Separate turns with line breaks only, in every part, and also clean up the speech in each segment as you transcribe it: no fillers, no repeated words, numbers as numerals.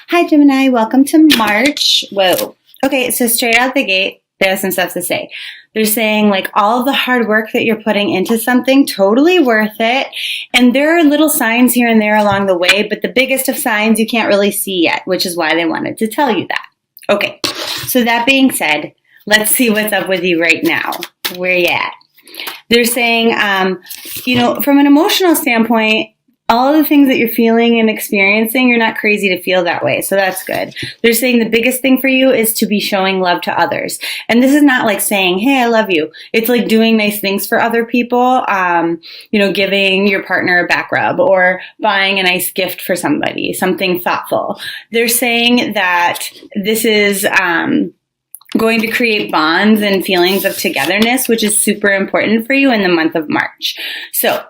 Hi, Gemini. Welcome to March. Whoa. Okay, so straight out the gate, there's some stuff to say. They're saying like all of the hard work that you're putting into something, totally worth it. And there are little signs here and there along the way, but the biggest of signs you can't really see yet, which is why they wanted to tell you that. Okay, so that being said, let's see what's up with you right now. Where you at? They're saying, from an emotional standpoint, all of the things that you're feeling and experiencing, you're not crazy to feel that way. So that's good. They're saying the biggest thing for you is to be showing love to others. And this is not like saying, hey, I love you. It's like doing nice things for other people, giving your partner a back rub or buying a nice gift for somebody, something thoughtful. They're saying that this is going to create bonds and feelings of togetherness, which is super important for you in the month of March. So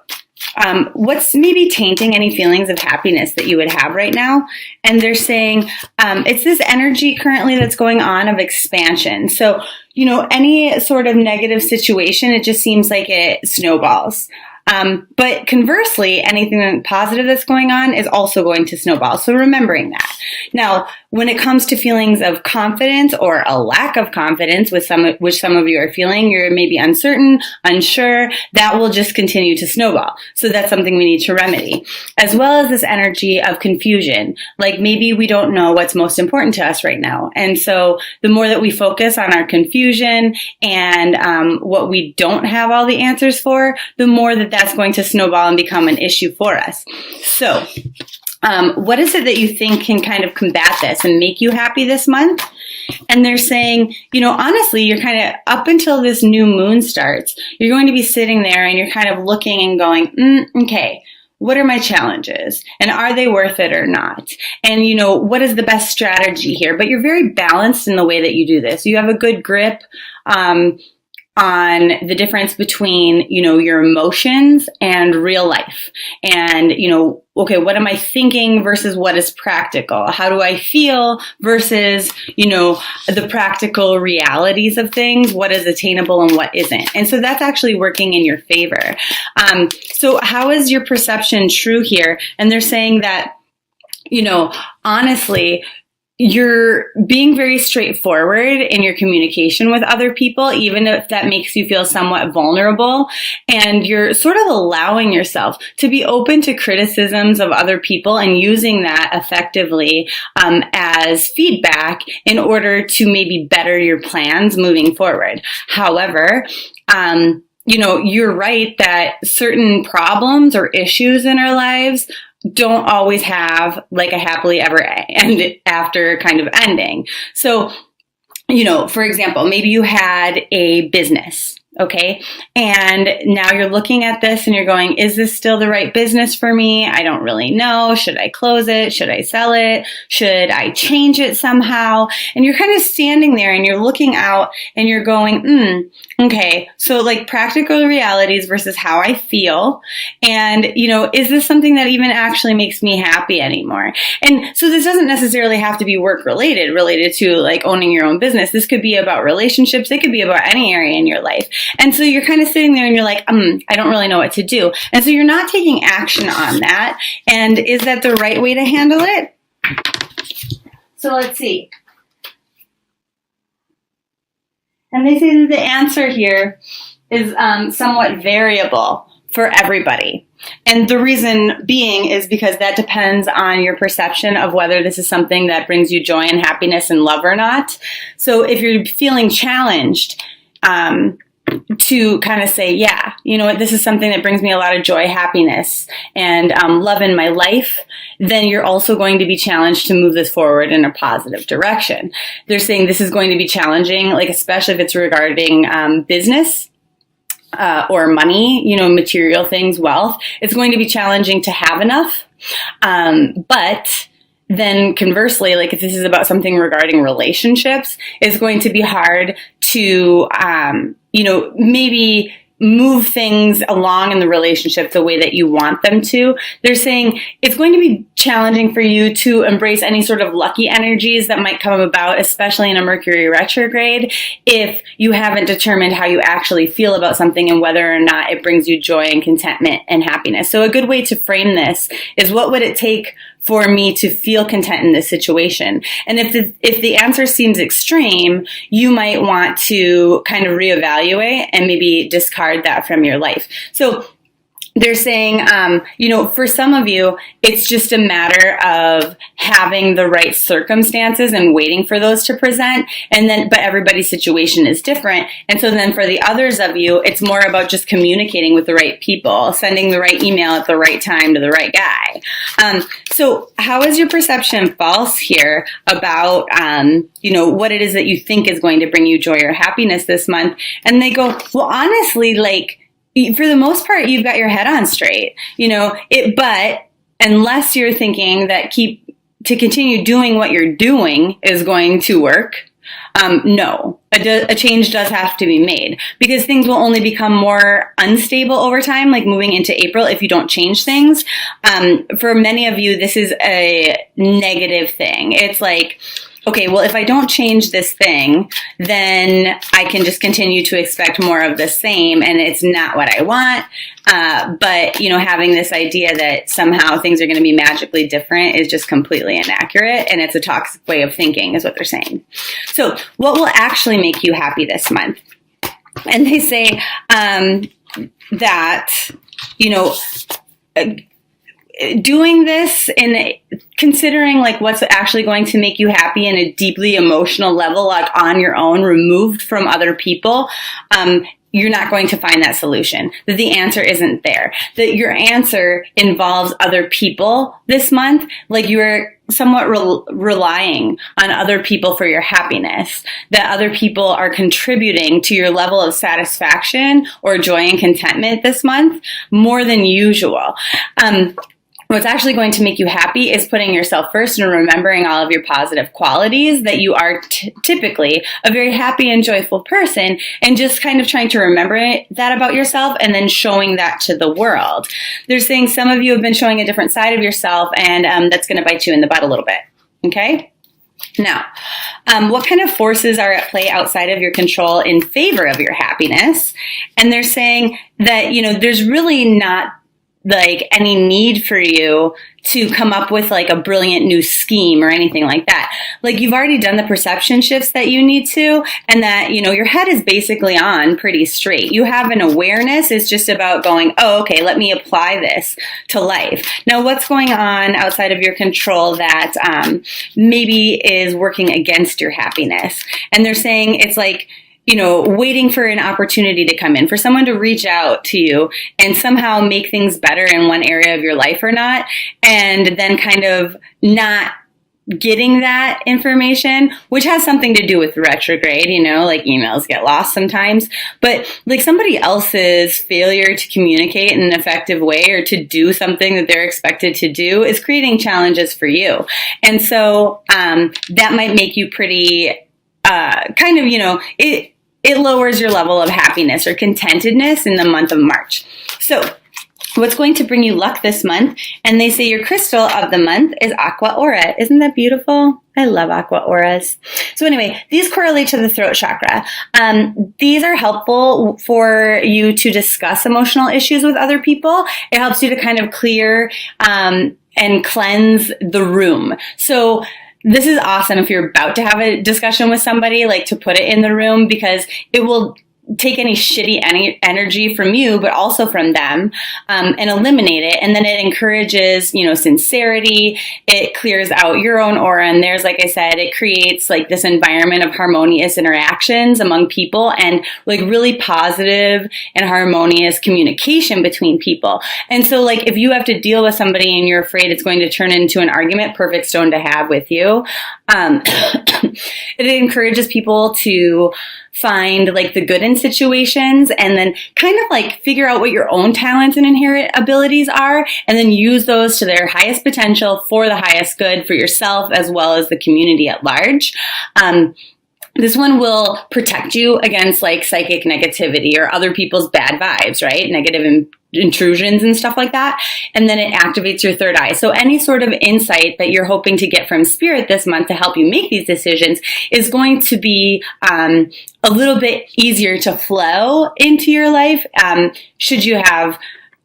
what's maybe tainting any feelings of happiness that you would have right now? And they're saying it's this energy currently that's going on of expansion. So, any sort of negative situation, it just seems like it snowballs. But conversely, anything positive that's going on is also going to snowball. So remembering that. Now, when it comes to feelings of confidence or a lack of confidence, which some of you are feeling, you're maybe uncertain, unsure, that will just continue to snowball. So that's something we need to remedy. As well as this energy of confusion. Like maybe we don't know what's most important to us right now. And so the more that we focus on our confusion and what we don't have all the answers for, the more that's going to snowball and become an issue for us. So what is it that you think can kind of combat this and make you happy this month? And they're saying, honestly, you're kind of up until this new moon starts, you're going to be sitting there and you're kind of looking and going, okay, what are my challenges? And are they worth it or not? And, what is the best strategy here? But you're very balanced in the way that you do this. You have a good grip on the difference between, your emotions and real life. And, okay, what am I thinking versus what is practical? How do I feel versus, the practical realities of things? What is attainable and what isn't? And so that's actually working in your favor. So how is your perception true here? And they're saying that, honestly, you're being very straightforward in your communication with other people, even if that makes you feel somewhat vulnerable. And you're sort of allowing yourself to be open to criticisms of other people and using that effectively as feedback in order to maybe better your plans moving forward. However, you're right that certain problems or issues in our lives don't always have like a happily ever after kind of ending. So, for example, maybe you had a business, okay? And now you're looking at this and you're going, is this still the right business for me? I don't really know. Should I close it? Should I sell it? Should I change it somehow? And you're kind of standing there and you're looking out and you're going, okay, so like practical realities versus how I feel. And, is this something that even actually makes me happy anymore? And so this doesn't necessarily have to be work related to like owning your own business. This could be about relationships. It could be about any area in your life. And so you're kind of sitting there and you're like, I don't really know what to do. And so you're not taking action on that. And is that the right way to handle it? So let's see. And they say that the answer here is somewhat variable for everybody. And the reason being is because that depends on your perception of whether this is something that brings you joy and happiness and love or not. So if you're feeling challenged, to kind of say, yeah, this is something that brings me a lot of joy, happiness, and love in my life, then you're also going to be challenged to move this forward in a positive direction. They're saying this is going to be challenging, like especially if it's regarding business or money, material things, wealth. It's going to be challenging to have enough, but then conversely, like if this is about something regarding relationships, it's going to be hard to, maybe move things along in the relationship the way that you want them to. They're saying it's going to be challenging for you to embrace any sort of lucky energies that might come about, especially in a Mercury retrograde, if you haven't determined how you actually feel about something and whether or not it brings you joy and contentment and happiness. So a good way to frame this is, what would it take for me to feel content in this situation? And if the answer seems extreme, you might want to kind of reevaluate and maybe discard that from your life. So they're saying, for some of you, it's just a matter of having the right circumstances and waiting for those to present. But everybody's situation is different. And so then for the others of you, it's more about just communicating with the right people, sending the right email at the right time to the right guy. So how is your perception false here about, what it is that you think is going to bring you joy or happiness this month? And they go, well, honestly, for the most part, you've got your head on straight, but unless you're thinking that to continue doing what you're doing is going to work, no, a change does have to be made, because things will only become more unstable over time, like moving into April, if you don't change things. For many of you, this is a negative thing. It's like, okay, well, if I don't change this thing, then I can just continue to expect more of the same, and it's not what I want. But, having this idea that somehow things are going to be magically different is just completely inaccurate, and it's a toxic way of thinking, is what they're saying. So what will actually make you happy this month? And they say that, doing this and considering what's actually going to make you happy in a deeply emotional level, on your own, removed from other people, you're not going to find that solution. That the answer isn't there. That your answer involves other people this month. You're somewhat relying on other people for your happiness. That other people are contributing to your level of satisfaction or joy and contentment this month more than usual. What's actually going to make you happy is putting yourself first and remembering all of your positive qualities, that you are typically a very happy and joyful person, and just kind of trying to remember that about yourself and then showing that to the world. They're saying some of you have been showing a different side of yourself, and that's going to bite you in the butt a little bit. Okay? Now, what kind of forces are at play outside of your control in favor of your happiness? And they're saying that, there's really not any need for you to come up with a brilliant new scheme or anything like that. You've already done the perception shifts that you need to, and that, your head is basically on pretty straight. You have an awareness. It's just about going, oh, okay, let me apply this to life. Now, what's going on outside of your control that maybe is working against your happiness? And they're saying it's waiting for an opportunity to come in, for someone to reach out to you and somehow make things better in one area of your life or not, and then kind of not getting that information, which has something to do with retrograde, emails get lost sometimes, but somebody else's failure to communicate in an effective way or to do something that they're expected to do is creating challenges for you. And so that might make you pretty it lowers your level of happiness or contentedness in the month of March. So what's going to bring you luck this month? And they say your crystal of the month is aqua aura. Isn't that beautiful? I love aqua auras. So anyway, these correlate to the throat chakra. These are helpful for you to discuss emotional issues with other people. It helps you to kind of clear and cleanse the room. So this is awesome if you're about to have a discussion with somebody, to put it in the room, because it will take any shitty energy from you, but also from them, and eliminate it. And then it encourages, sincerity. It clears out your own aura. And there's, like I said, it creates this environment of harmonious interactions among people and really positive and harmonious communication between people. And so if you have to deal with somebody and you're afraid it's going to turn into an argument, perfect stone to have with you. It encourages people to find the good in situations, and then kind of figure out what your own talents and inherent abilities are, and then use those to their highest potential for the highest good for yourself as well as the community at large. This one will protect you against psychic negativity or other people's bad vibes, right? Negative intrusions and stuff like that. And then it activates your third eye. So any sort of insight that you're hoping to get from spirit this month to help you make these decisions is going to be a little bit easier to flow into your life. Should you have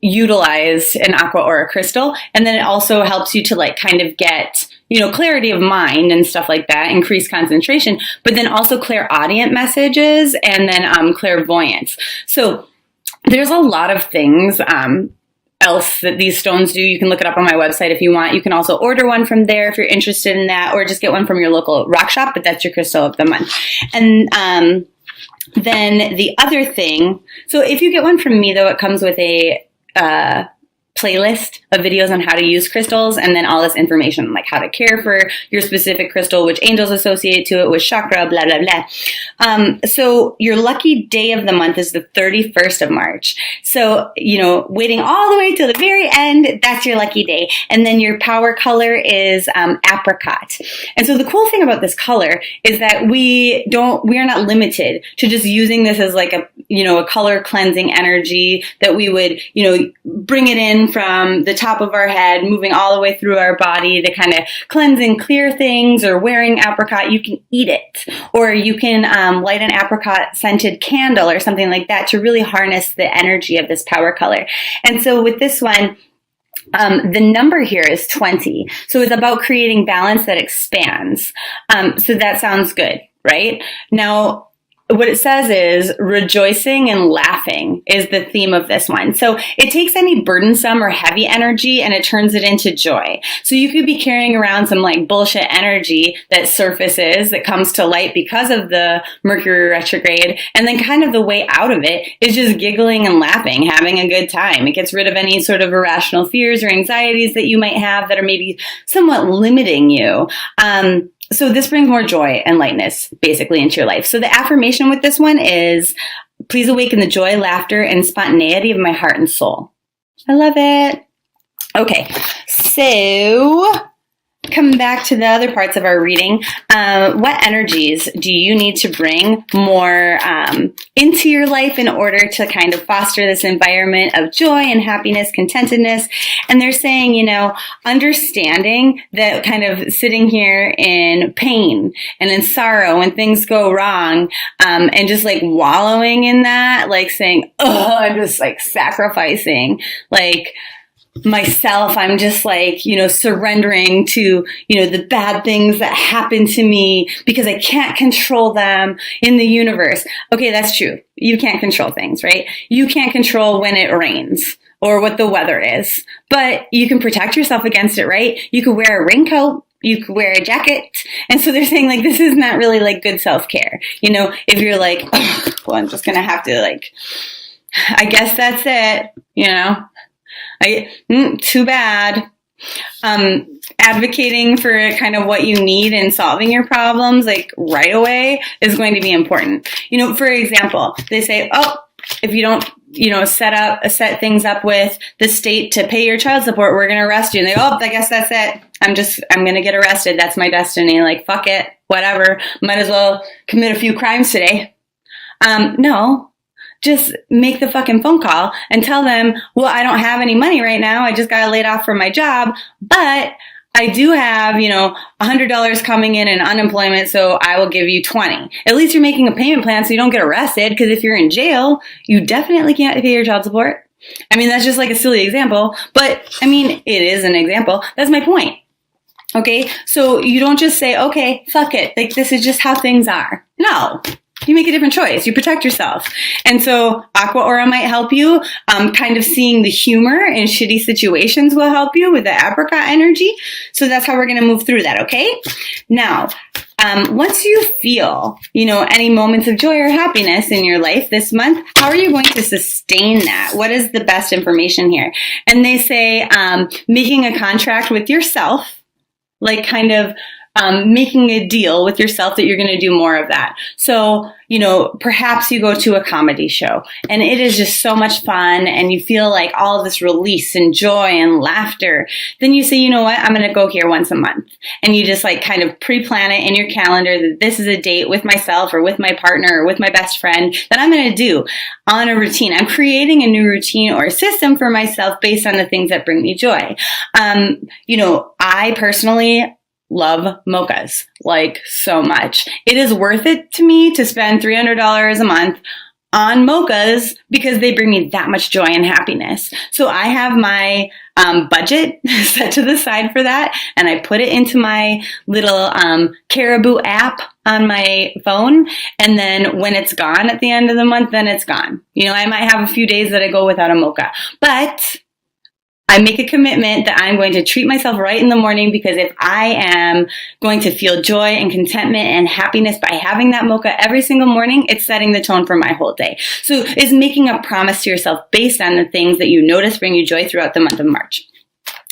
utilize an aqua aura crystal. And then it also helps you to like kind of get, clarity of mind and stuff like that, increase concentration, but then also clairaudient messages and then clairvoyance. So there's a lot of things else that these stones do. You can look it up on my website if you want. You can also order one from there if you're interested in that, or just get one from your local rock shop, but that's your crystal of the month. And then the other thing, so if you get one from me, though, it comes with a playlist of videos on how to use crystals, and then all this information like how to care for your specific crystal, which angels associate to it, with chakra, blah, blah, blah. So your lucky day of the month is the 31st of March. So, waiting all the way till the very end, that's your lucky day. And then your power color is apricot. And so the cool thing about this color is that we are not limited to just using this as like a color cleansing energy, that we would, bring it in from the top of our head, moving all the way through our body to kind of cleanse and clear things. Or wearing apricot, you can eat it, or you can light an apricot scented candle or something like that to really harness the energy of this power color. And so with this one, the number here is 20. So it's about creating balance that expands. So that sounds good, right? Now, what it says is rejoicing and laughing is the theme of this one. So it takes any burdensome or heavy energy and it turns it into joy. So you could be carrying around some like bullshit energy that surfaces, that comes to light because of the Mercury retrograde. And then kind of the way out of it is just giggling and laughing, having a good time. It gets rid of any sort of irrational fears or anxieties that you might have that are maybe somewhat limiting you. So this brings more joy and lightness basically into your life. So the affirmation with this one is, please awaken the joy, laughter, and spontaneity of my heart and soul. I love it. Okay, so come back to the other parts of our reading. What energies do you need to bring more into your life in order to kind of foster this environment of joy and happiness, contentedness? And they're saying, understanding that kind of sitting here in pain and in sorrow when things go wrong, and just like wallowing in that, like saying, oh, I'm just like sacrificing, like, myself, I'm just like, surrendering to, the bad things that happen to me because I can't control them in the universe. Okay, that's true. You can't control things, right? You can't control when it rains or what the weather is, but you can protect yourself against it, right? You could wear a raincoat. You could wear a jacket. And so they're saying like, this is not really like good self-care. If you're like, oh, well, I'm just going to have to like, I guess that's it, too bad. Advocating for kind of what you need and solving your problems like right away is going to be important. For example, they say, oh, if you don't, set things up with the state to pay your child support, we're going to arrest you. And they go, oh, I guess that's it. I'm going to get arrested. That's my destiny. Like, fuck it, whatever. Might as well commit a few crimes today. No. Just make the fucking phone call and tell them, well, I don't have any money right now. I just got laid off from my job, but I do have, $100 coming in unemployment, so I will give you 20. At least you're making a payment plan so you don't get arrested, because if you're in jail, you definitely can't pay your child support. I mean, that's just like a silly example, but I mean, it is an example. That's my point. Okay, so you don't just say, okay, fuck it, like this is just how things are. No. You make a different choice. You protect yourself. And so Aqua Aura might help you. Kind of seeing the humor in shitty situations will help you with the apricot energy. So that's how we're going to move through that, okay? Now, once you feel, any moments of joy or happiness in your life this month, how are you going to sustain that? What is the best information here? And they say making a contract with yourself, like kind of making a deal with yourself that you're going to do more of that. So, perhaps you go to a comedy show and it is just so much fun and you feel like all of this release and joy and laughter. Then you say, you know what, I'm going to go here once a month. And you just like kind of pre-plan it in your calendar that this is a date with myself or with my partner or with my best friend that I'm going to do on a routine. I'm creating a new routine or a system for myself based on the things that bring me joy. I personally love mochas like so much. It is worth it to me to spend $300 a month on mochas because they bring me that much joy and happiness. So I have my budget set to the side for that, and I put it into my little Caribou app on my phone. And then when it's gone at the end of the month, then it's gone. You know, I might have a few days that I go without a mocha, but I make a commitment that I'm going to treat myself right in the morning, because if I am going to feel joy and contentment and happiness by having that mocha every single morning, it's setting the tone for my whole day. So it's making a promise to yourself based on the things that you notice bring you joy throughout the month of March.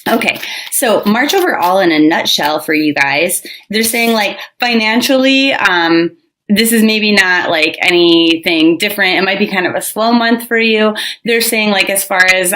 Okay, so March overall in a nutshell for you guys, they're saying like financially, this is maybe not like anything different. It might be kind of a slow month for you. They're saying like as far as,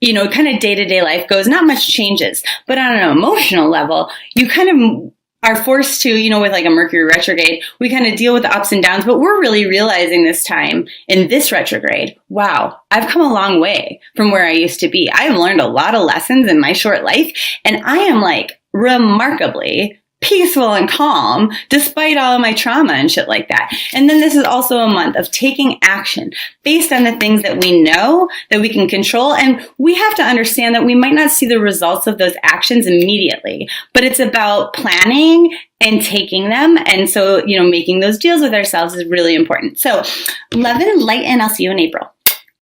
you know, kind of day-to-day life goes, not much changes. But on an emotional level, you kind of are forced to, you know, with like a Mercury retrograde, we kind of deal with the ups and downs. But we're really realizing this time in this retrograde, wow, I've come a long way from where I used to be. I've learned a lot of lessons in my short life, and I am like remarkably peaceful and calm despite all of my trauma and shit like that. And then this is also a month of taking action based on the things that we know that we can control. And we have to understand that we might not see the results of those actions immediately, but it's about planning and taking them. And so, you know, making those deals with ourselves is really important. So love and light, and I'll see you in April.